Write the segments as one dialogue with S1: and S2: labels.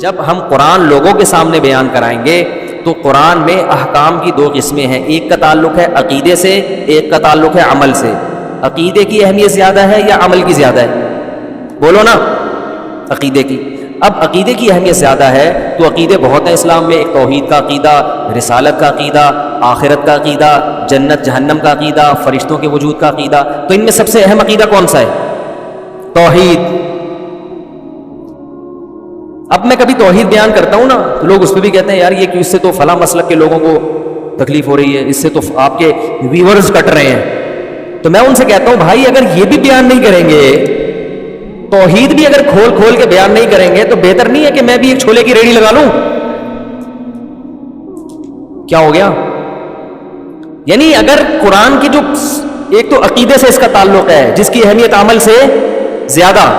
S1: جب ہم قرآن لوگوں کے سامنے بیان کرائیں گے تو قرآن میں احکام کی دو قسمیں ہیں، ایک کا تعلق ہے عقیدے سے، ایک کا تعلق ہے عمل سے۔ عقیدے کی اہمیت زیادہ ہے یا عمل کی زیادہ ہے؟ بولو نا، عقیدے کی۔ اب عقیدے کی اہمیت زیادہ ہے تو عقیدے بہت ہیں اسلام میں، ایک توحید کا عقیدہ، رسالت کا عقیدہ، آخرت کا عقیدہ، جنت جہنم کا عقیدہ، فرشتوں کے وجود کا عقیدہ۔ تو ان میں سب سے اہم عقیدہ کون سا ہے؟ توحید۔ اب میں کبھی توحید بیان کرتا ہوں نا تو لوگ اس پہ بھی کہتے ہیں یار یہ کہ اس سے تو فلاں مسلک کے لوگوں کو تکلیف ہو رہی ہے، اس سے تو آپ کے ویورز کٹ رہے ہیں۔ تو میں ان سے کہتا ہوں بھائی اگر یہ بھی بیان نہیں کریں گے، توحید بھی اگر کھول کھول کے بیان نہیں کریں گے تو بہتر نہیں ہے کہ میں بھی ایک چھولے کی ریڑھی لگا لوں؟ کیا ہو گیا؟ یعنی اگر قرآن کی جو ایک تو عقیدے سے اس کا تعلق ہے جس کی اہمیت عمل سے زیادہ،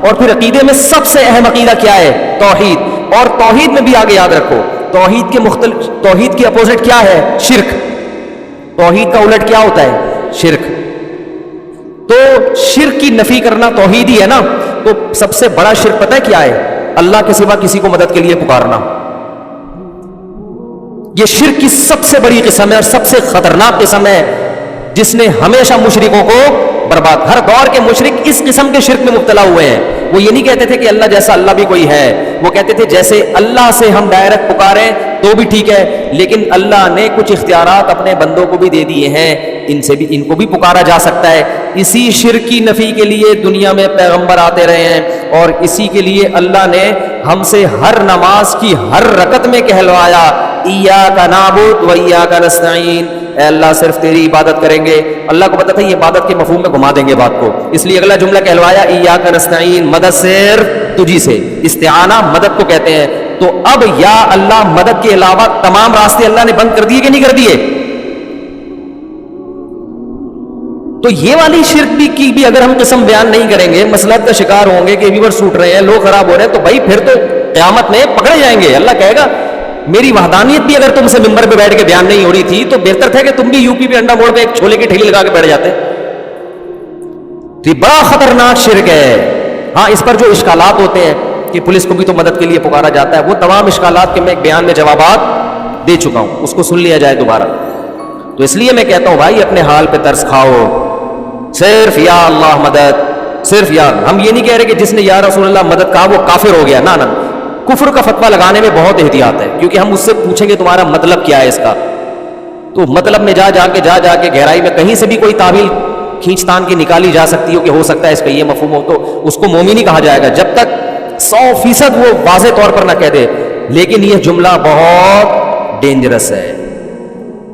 S1: اور پھر عقیدے میں سب سے اہم عقیدہ کیا ہے؟ توحید۔ اور توحید میں بھی آگے یاد رکھو توحید کی اپوزٹ کیا ہے؟ شرک۔ توحید کا الٹ کیا ہوتا ہے؟ شرک۔ تو شرک کی نفی کرنا توحید ہی ہے نا۔ تو سب سے بڑا شرک پتہ ہے کیا ہے؟ اللہ کے سوا کسی کو مدد کے لیے پکارنا۔ یہ شرک کی سب سے بڑی قسم ہے اور سب سے خطرناک قسم ہے جس نے ہمیشہ مشرکوں کو برباد، ہر دور کے مشرک اس قسم کے شرک میں مبتلا ہوئے ہیں۔ وہ یہ نہیں کہتے تھے کہ اللہ جیسا اللہ بھی کوئی ہے، وہ کہتے تھے جیسے اللہ سے ہم ڈائریکٹ پکاریں تو بھی ٹھیک ہے، لیکن اللہ نے کچھ اختیارات اپنے بندوں کو بھی دے دیے ہیں، ان کو بھی پکارا جا سکتا ہے۔ اسی شرک کی نفی کے لیے دنیا میں پیغمبر آتے رہے ہیں، اور اسی کے لیے اللہ نے ہم سے ہر نماز کی ہر رکعت میں کہلوایا ایاک نعبد و ایاک نستعین، اے اللہ صرف تیری عبادت کریں گے۔ اللہ کو پتہ تھا یہ عبادت کے مفہوم میں گھما دیں گے بات کو، اس لیے اگلا جملہ کہلوایا ایاک نستعین، مدد صرف تجھی سے۔ استعانہ مدد کو کہتے ہیں۔ تو اب یا اللہ مدد کے علاوہ تمام راستے اللہ نے بند کر دیے کہ نہیں کر دیے؟ تو یہ والی شرک کی بھی اگر ہم قسم بیان نہیں کریں گے، مصلحت کا شکار ہوں گے کہ ویور سوٹ رہے ہیں، لوگ خراب ہو رہے ہیں، تو بھائی پھر تو قیامت میں پکڑے جائیں گے۔ اللہ کہے گا میری وحدانیت بھی اگر تم سے ممبر پہ بیٹھ کے بیان نہیں ہو رہی تھی تو بہتر تھا کہ تم بھی یو پی پہ انڈا موڑ پہ ایک چھولے کی ٹھیلی لگا کے بیٹھ جاتے۔ تو یہ بڑا خطرناک شرک ہے۔ ہاں اس پر جو اشکالات ہوتے ہیں کہ پولیس کو بھی تو مدد کے لیے پکارا جاتا ہے، وہ تمام اشکالات کے میں ایک بیان میں جوابات دے چکا ہوں، اس کو سن لیا جائے دوبارہ۔ تو اس لیے میں کہتا ہوں بھائی اپنے حال پہ ترس کھاؤ، صرف یا اللہ مدد، صرف یا ہم یہ نہیں کہہ رہے کہ جس نے یا رسول اللہ مدد کہا وہ کافر ہو گیا، نہ کفر کا فتویٰ لگانے میں بہت احتیاط ہے، کیونکہ ہم اس سے پوچھیں گے تمہارا مطلب کیا ہے اس کا، تو مطلب میں جا کے گہرائی میں کہیں سے بھی کوئی تعویل کھینچ تان کی نکالی جا سکتی ہو کہ ہو سکتا ہے اس کا یہ مفہوم ہو، تو اس کو مومن ہی کہا جائے گا جب تک 100% وہ واضح طور پر نہ کہہ دے۔ لیکن یہ جملہ بہت ڈینجرس ہے۔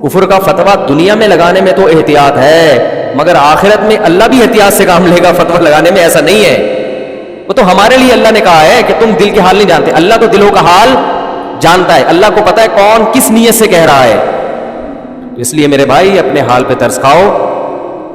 S1: کفر کا فتویٰ دنیا میں لگانے میں تو احتیاط ہے، مگر آخرت میں اللہ بھی احتیاط سے کام لے گا فتویٰ لگانے میں، ایسا نہیں ہے۔ وہ تو ہمارے لیے اللہ نے کہا ہے کہ تم دل کے حال نہیں جانتے، اللہ تو دلوں کا حال جانتا ہے، اللہ کو پتا ہے کون کس نیت سے کہہ رہا ہے۔ اس لیے میرے بھائی اپنے حال پہ ترس کھاؤ،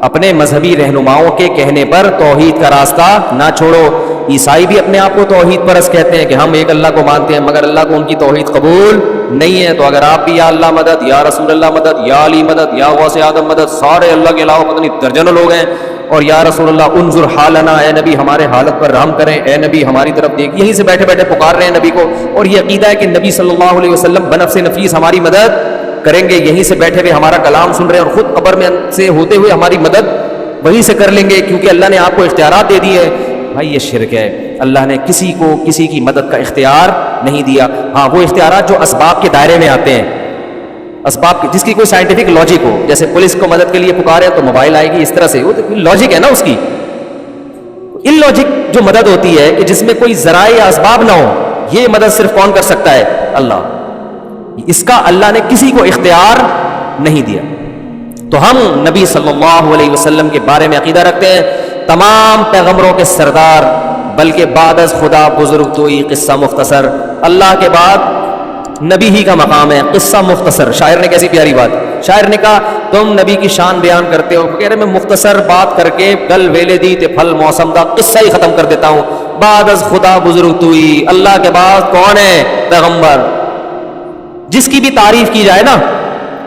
S1: اپنے مذہبی رہنماؤں کے کہنے پر توحید کا راستہ نہ چھوڑو۔ عیسائی بھی اپنے آپ کو توحید پرست کہتے ہیں کہ ہم ایک اللہ کو مانتے ہیں، مگر اللہ کو ان کی توحید قبول نہیں ہے۔ تو اگر آپ بھی یا اللہ مدد، یا رسول اللہ مدد، یا علی مدد، یا غوث آدم مدد، سارے اللہ کے علاوہ پتہ نہیں درجنوں لوگ ہیں، اور یا رسول اللہ انظر حالنا، اے نبی ہمارے حالت پر رحم کریں، اے نبی ہماری طرف دیکھ، یہیں سے بیٹھے بیٹھے پکار رہے ہیں نبی کو، اور یہ عقیدہ ہے کہ نبی صلی اللہ علیہ وسلم بنفس نفیس ہماری مدد کریں گے، یہیں سے بیٹھے ہوئے ہمارا کلام سن رہے ہیں، اور خود قبر میں سے ہوتے ہوئے ہماری مدد وہیں سے کر لیں گے، کیونکہ اللہ نے آپ کو اختیارات دے دیے۔ بھائی یہ شرک ہے، اللہ نے کسی کو کسی کی مدد کا اختیار نہیں دیا۔ ہاں وہ اختیارات جو اسباب کے دائرے میں آتے ہیں، اسباب جس کی کوئی سائنٹیفک لاجک ہو، جیسے پولیس کو مدد کے لیے پکارے تو موبائل آئے گی، اس طرح سے وہ لاجک ہے نا اس کی۔ ان لاجک جو مدد ہوتی ہے کہ جس میں کوئی ذرائع یا اسباب نہ ہو، یہ مدد صرف کون کر سکتا ہے؟ اللہ۔ اس کا اللہ نے کسی کو اختیار نہیں دیا۔ تو ہم نبی صلی اللہ علیہ وسلم کے بارے میں عقیدہ رکھتے ہیں، تمام پیغمبروں کے سردار، بلکہ بعد از خدا بزرگ توئی، قصہ مختصر، اللہ کے بعد نبی ہی کا مقام ہے، قصہ مختصر۔ شاعر نے کیسی پیاری بات، شاعر نے کہا تم نبی کی شان بیان کرتے ہو، کہہ رہے میں مختصر بات کر کے گل ویلے دی تے پھل موسم دا قصہ ہی ختم کر دیتا ہوں۔ بعد از خدا بزرگ توئی، اللہ کے بعد کون ہے؟ پیغمبر۔ جس کی بھی تعریف کی جائے نا،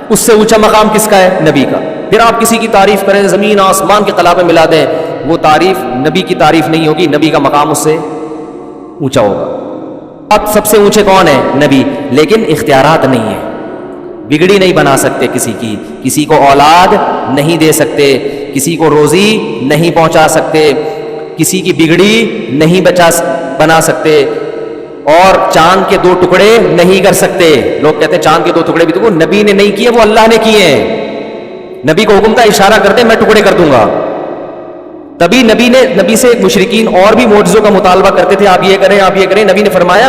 S1: اس سے اونچا مقام کس کا ہے؟ نبی کا۔ پھر آپ کسی کی تعریف کریں، زمین آسمان کے خلا پہ ملا دیں، وہ تعریف نبی کی تعریف نہیں ہوگی، نبی کا مقام اس سے اونچا ہوگا۔ اب سب سے اونچے کون ہے؟ نبی، لیکن اختیارات نہیں ہے، بگڑی نہیں بنا سکتے کسی کی، کسی کو اولاد نہیں دے سکتے، کسی کو روزی نہیں پہنچا سکتے، کسی کی بگڑی نہیں بنا سکتے، اور چاند کے 2 ٹکڑے نہیں کر سکتے۔ لوگ کہتے ہیں چاند کے 2 ٹکڑے بھی تو وہ نبی نے نہیں کیے، وہ اللہ نے کیے ہیں۔ نبی کو حکم تھا اشارہ کر دے میں ٹکڑے کر دوں گا، تبھی نبی سے مشرکین اور بھی معجزوں کا مطالبہ کرتے تھے، آپ یہ کریں آپ یہ کریں۔ نبی نے فرمایا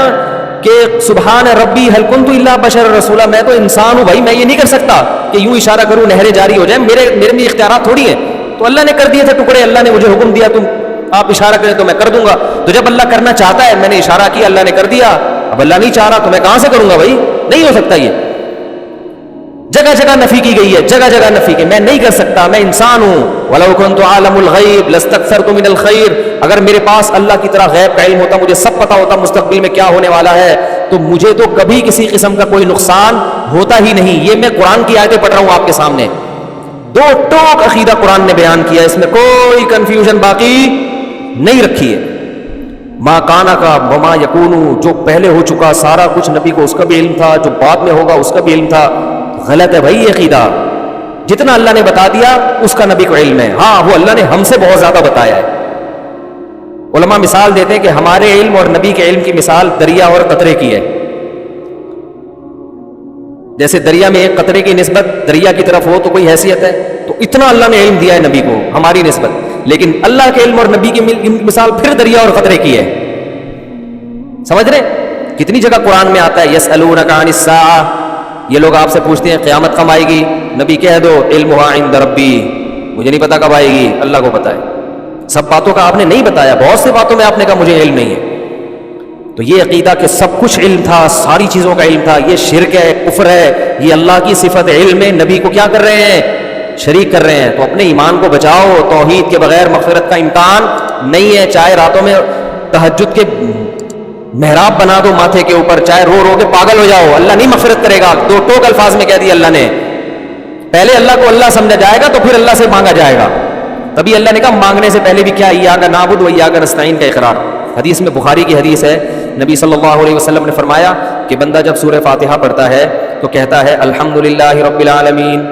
S1: کہ سبحان ربی هل كنت الا بشر رسولا، میں تو انسان ہوں بھائی، میں یہ نہیں کر سکتا کہ یوں اشارہ کروں نہریں جاری ہو جائیں، میرے میں اختیارات تھوڑی ہیں۔ تو اللہ نے کر دیے تھے ٹکڑے، اللہ نے مجھے حکم دیا تم آپ اشارہ کریں تو میں کر دوں گا۔ تو جب اللہ کرنا چاہتا ہے، میں نے اشارہ کیا اللہ نے کر دیا، اب اللہ نہیں چاہ رہا تو میں کہاں سے کروں گا بھائی؟ نہیں ہو سکتا۔ یہ جگہ جگہ نفی کی گئی ہے، جگہ جگہ نفی کہ میں نہیں کر سکتا، میں انسان ہوں۔ وَلَوْ كُنْتُ عَالَمُ الْغَيْبِ لَاسْتَكْثَرْتُ مِنَ الْخَيْرِ، اگر میرے پاس اللہ کی طرح غیب کا علم ہوتا، مجھے سب پتا ہوتا مستقبل میں کیا ہونے والا ہے، تو مجھے تو کبھی کسی قسم کا کوئی نقصان ہوتا ہی نہیں۔ یہ میں قرآن کی آیتیں پڑھ رہا ہوں آپ کے سامنے، 2 ٹوک عقیدہ قرآن نے بیان کیا، اس میں کوئی کنفیوژن باقی نہیں رکھی ہے۔ ما کانا کا وما یکونو، جو پہلے ہو چکا سارا کچھ نبی کو اس کا بھی علم تھا، جو بعد میں ہوگا اس کا بھی علم تھا۔ غلط ہے بھائی یہ عقیدہ، جتنا اللہ نے بتا دیا اس کا نبی کو علم ہے، ہاں وہ اللہ نے ہم سے بہت زیادہ بتایا ہے۔ علماء مثال دیتے ہیں کہ ہمارے علم اور نبی کے علم کی مثال دریا اور قطرے کی ہے۔ جیسے دریا میں ایک قطرے کی نسبت دریا کی طرف ہو تو کوئی حیثیت ہے، تو اتنا اللہ نے علم دیا ہے نبی کو ہماری نسبت، لیکن اللہ کے علم اور نبی کی مثال پھر دریا اور قطرے کی ہے۔ سمجھ رہے؟ کتنی جگہ قرآن میں آتا ہے یسألونک عن الساعہ، یہ لوگ آپ سے پوچھتے ہیں قیامت کب آئے گی، نبی کہہ دو علمھا عند ربی، مجھے نہیں پتا کب آئے گی، اللہ کو پتا ہے۔ سب باتوں کا آپ نے نہیں بتایا، بہت سے باتوں میں آپ نے کہا مجھے علم نہیں ہے۔ تو یہ عقیدہ کہ سب کچھ علم تھا، ساری چیزوں کا علم تھا، یہ شرک ہے، کفر ہے۔ یہ اللہ کی صفت علم ہے، نبی کو کیا کر رہے ہیں؟ شریک کر رہے ہیں۔ تو اپنے ایمان کو بچاؤ، توحید کے بغیر مغفرت کا امکان نہیں ہے، چاہے راتوں میں تہجد کے محراب بنا دو ماتھے کے اوپر، چاہے رو رو کے پاگل ہو جاؤ، اللہ نہیں مغفرت کرے گا۔ 2 ٹوک الفاظ میں کہہ دیا اللہ نے، پہلے اللہ کو اللہ سمجھا جائے گا تو پھر اللہ سے مانگا جائے گا۔ تبھی اللہ نے کہا مانگنے سے پہلے بھی کیا ایاک نعبد و ایاک نستعین کا اقرار۔ حدیث میں بخاری کی حدیث ہے، نبی صلی اللہ علیہ وسلم نے فرمایا کہ بندہ جب سورہ فاتحہ پڑھتا ہے تو کہتا ہے الحمدللہ رب العالمین،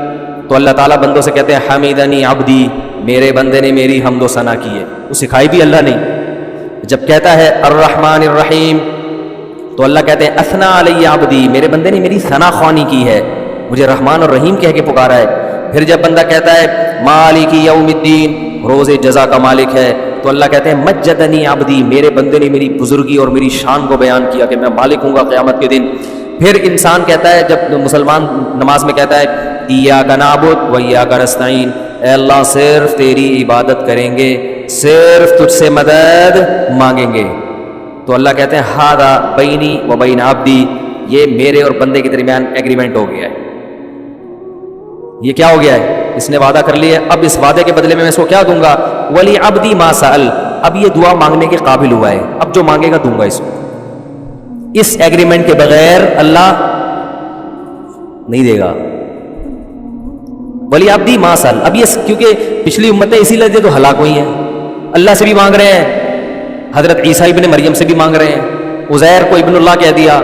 S1: تو اللہ تعالیٰ بندوں سے کہتے ہیں حمیدنی عبدی، میرے بندے نے میری حمد و ثنا کی ہے، وہ سکھائی بھی اللہ نے۔ جب کہتا ہے الرحمن الرحیم تو اللہ کہتے ہیں اثنا علی عبدی، میرے بندے نے میری ثنا خوانی کی ہے، مجھے رحمان اور رحیم کہہ کے پکارا ہے۔ پھر جب بندہ کہتا ہے مالک یوم الدین، روز جزا کا مالک ہے، تو اللہ کہتے ہیں مجدنی عبدی، میرے بندے نے میری بزرگی اور میری شان کو بیان کیا کہ میں مالک ہوں گا قیامت کے دن۔ پھر انسان کہتا ہے، جب مسلمان نماز میں کہتا ہے ایاک نعبد و ایاک نستعین، اے اللہ صرف تیری عبادت کریں گے، صرف تجھ سے مدد مانگیں گے، تو اللہ کہتے ہیں ھذا بینی و بین عبدی، یہ میرے اور بندے کے درمیان ایگریمنٹ ہو گیا ہے۔ یہ کیا ہو گیا ہے؟ اس نے وعدہ کر لیا ہے، اب اس وعدے کے بدلے میں اس کو کیا دوں گا؟ ولی عبدی ما سأل، اب یہ دعا مانگنے کے قابل ہوا ہے، اب جو مانگے گا دوں گا اس کو۔ اس ایگریمنٹ کے بغیر اللہ نہیں دے گا۔ ولی عبدی ما سأل، اب یہ کیونکہ پچھلی امتیں اسی لیے تو ہلاک ہوئی ہیں، اللہ سے بھی مانگ رہے ہیں، حضرت عیسیٰ ابن مریم سے بھی مانگ رہے ہیں، عزیر کو ابن اللہ کہہ دیا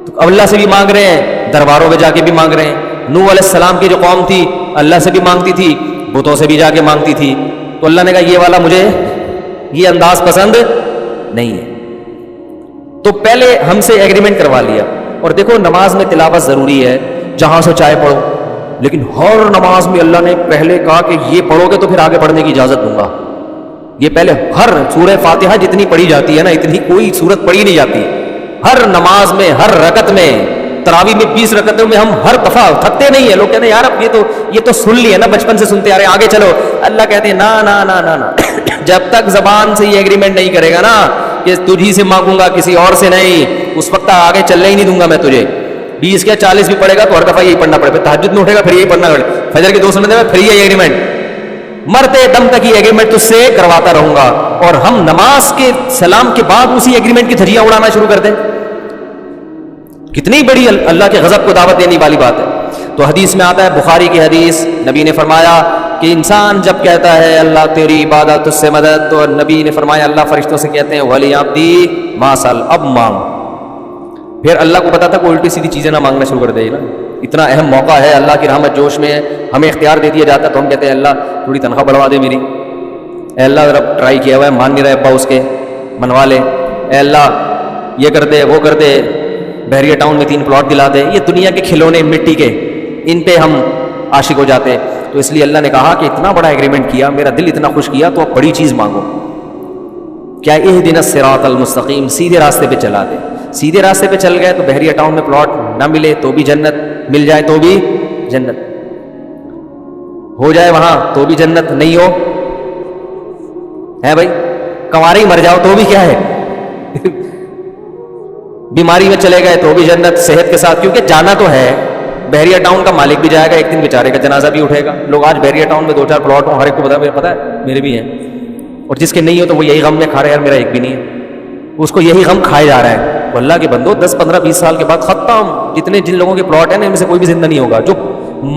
S1: تو اللہ سے بھی مانگ رہے ہیں، درباروں میں جا کے بھی مانگ رہے ہیں۔ نوح علیہ السلام کی جو قوم تھی اللہ سے بھی مانگتی تھی، بتوں سے بھی جا کے مانگتی تھی، تو اللہ نے کہا یہ والا مجھے یہ انداز پسند نہیں ہے، تو پہلے ہم سے ایگریمنٹ کروا لیا۔ اور دیکھو نماز میں تلاوت ضروری ہے، جہاں سے چاہے پڑھو، لیکن ہر نماز میں اللہ نے پہلے کہا کہ یہ پڑھو گے تو پھر آگے پڑھنے کی اجازت دوں گا۔ یہ پہلے ہر سورہ فاتحہ جتنی پڑھی جاتی ہے نا، اتنی کوئی سورت پڑھی نہیں جاتی، ہر نماز میں ہر رکعت میں، تراویح میں 20 رکعتوں میں ہم ہر دفعہ تھکتے نہیں ہیں۔ لوگ کہتے ہیں یار اب یہ تو سن لیا نا، بچپن سے سنتے آ رہے ہیں، آگے چلو۔ اللہ کہتے ہیں نا نا نا نا نا، جب تک زبان سے یہ ایگریمنٹ نہیں کرے گا نا کہ تجھی سے مانگوں گا کسی اور سے نہیں، اس وقت آگے چلنے ہی نہیں دوں گا میں تجھے۔ 20 کیا 40 بھی پڑھے گا تو ہر دفعہ یہی پڑھنا پڑے گا، تہجد میں اٹھے گا پھر یہی پڑھنا پڑے گا، فجر کی 2 سنتیں میں پھر یہ ایگریمنٹ، مرتے دم تک یہ ایگریمنٹ تجھ سے کرواتا رہوں گا۔ اور ہم نماز کے سلام کے بعد اسی ایگریمنٹ کی دھجیاں اڑانا شروع کر دیں، کتنی بڑی اللہ کے غضب کو دعوت دینے والی بات ہے۔ تو حدیث میں آتا ہے، بخاری کی حدیث، نبی نے فرمایا کہ انسان جب کہتا ہے اللہ تیری عبادت اس سے مدد، تو نبی نے فرمایا اللہ فرشتوں سے کہتے ہیں ولی عبدی ما سل، اب مانگ۔ پھر اللہ کو پتا تھا کہ الٹی سیدھی چیزیں نہ مانگنا شروع کر دے گا، اتنا اہم موقع ہے، اللہ کی رحمت جوش میں ہے، ہمیں اختیار دے دیا جاتا ہے تو ہم کہتے ہیں اللہ تھوڑی تنخواہ بڑھوا دے میری، اے اللہ ذرا ٹرائی کیا ہوا ہے مان نہیں رہے ابا اس کے، منوا لے، اے اللہ یہ کر دے وہ کر دے، بحریہ ٹاؤن میں 3 پلاٹ دلا دے۔ یہ دنیا کے کھلونے مٹی کے، ان پہ ہم عاشق ہو جاتے ہیں۔ تو اس لیے اللہ نے کہا کہ اتنا بڑا ایگریمنٹ کیا، میرا دل اتنا خوش کیا، تو اب بڑی چیز مانگو، کیا اہدنا الصراط المستقیم، سیدھے راستے پہ چلا دے۔ سیدھے راستے پہ چل گئے تو بحریہ ٹاؤن میں پلاٹ نہ ملے تو بھی جنت، مل جائے تو بھی جنت، ہو جائے وہاں تو بھی جنت، نہیں ہو ہے بھائی، کنوارے ہی مر جاؤ تو بھی کیا ہے بیماری میں چلے گئے تو بھی جنت، صحت کے ساتھ، کیونکہ جانا تو ہے۔ بحریہ ٹاؤن کا مالک بھی جائے گا ایک دن، بیچارے کا جنازہ بھی اٹھے گا۔ لوگ آج بحریہ ٹاؤن میں 2-4 پلاٹ ہوں، ہر ایک کو پتا ہے میرے بھی ہیں، اور جس کے نہیں ہو تو وہ یہی غم میں کھا رہے ہیں، یار میرا ایک بھی نہیں ہے، اس کو یہی غم کھائے جا رہا ہے۔ تو اللہ کے بندو 10-15-20 سال کے بعد ختم، جن لوگوں کے پلاٹ ہیں نا ان میں سے کوئی بھی زندہ نہیں ہوگا، جو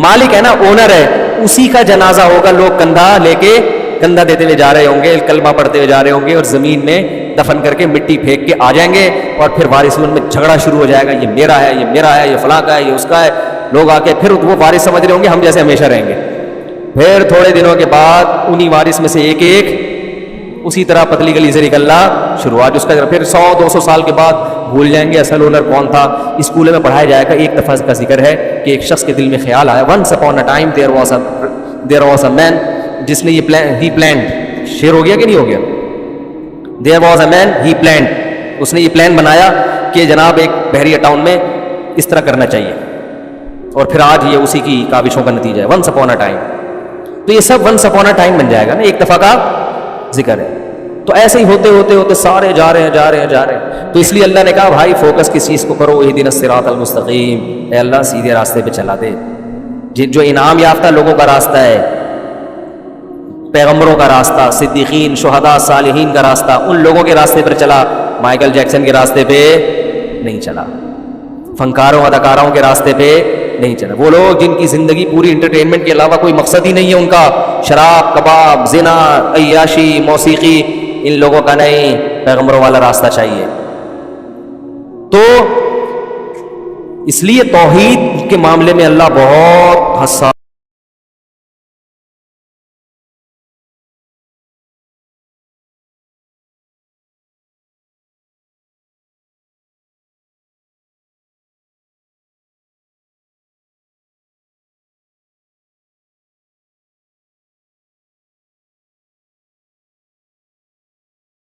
S1: مالک ہے نا، اونر ہے، اسی کا جنازہ ہوگا، لوگ کندھا لے کے کندھا دیتے ہوئے جا رہے ہوں گے، کلمہ پڑھتے ہوئے جا رہے ہوں گے، اور زمین میں دفن کر کے مٹی پھینک کے آ جائیں گے، اور پھر وارثین میں جھگڑا شروع ہو جائے گا، یہ میرا ہے، یہ میرا ہے، یہ فلاں کا ہے، یہ اس کا ہے۔ لوگ آ کے پھر وہ وارث سمجھ رہے ہوں گے ہم جیسے ہمیشہ رہیں گے۔ پھر تھوڑے دنوں کے بعد انہی وارث میں سے ایک اسی طرح پتلی گلی سے نکلنا شروع، آج اس کا پھر 100-200 سال کے بعد بھول جائیں گے اصل اونر کون تھا۔ اسکول میں پڑھایا جائے گا، ایک دفعہ کا ذکر ہے کہ ایک شخص کے دل میں خیال آیا، once upon a time there was a man، جس نے he planned، شعر ہو گیا کہ نہیں ہو گیا، there was a man he planned، اس نے یہ پلان بنایا کہ جناب ایک بحریہ ٹاؤن میں اس طرح کرنا چاہیے، اور پھر آج یہ اسی کی کاوشوں کا نتیجہ ہے، once upon a time۔ تو یہ سب once upon a time بن جائے گا نا، ایک دفعہ کا ذکر ہے۔ تو ایسے ہی ہوتے ہوتے ہوتے سارے جا رہے ہیں۔ تو اس لیے اللہ نے کہا بھائی فوکس کس چیز کو کرو، اہدنا الصراط المستقیم، اے اللہ سیدھے راستے پہ چلا دے۔ جو انعام یافتہ لوگوں کا راستہ ہے، پیغمبروں کا راستہ، صدیقین، شہداء، صالحین کا راستہ، ان لوگوں کے راستے پر چلا، مائیکل جیکسن کے راستے پہ نہیں چلا، فنکاروں اداکاروں کے راستے پہ نہیں چلا، وہ لوگ جن کی زندگی پوری انٹرٹینمنٹ کے علاوہ کوئی مقصد ہی نہیں ہے ان کا، شراب، کباب، زنا، عیاشی، موسیقی، ان لوگوں کا نہیں، پیغمبروں والا راستہ چاہیے۔ تو اس لیے توحید کے معاملے میں اللہ بہت حساس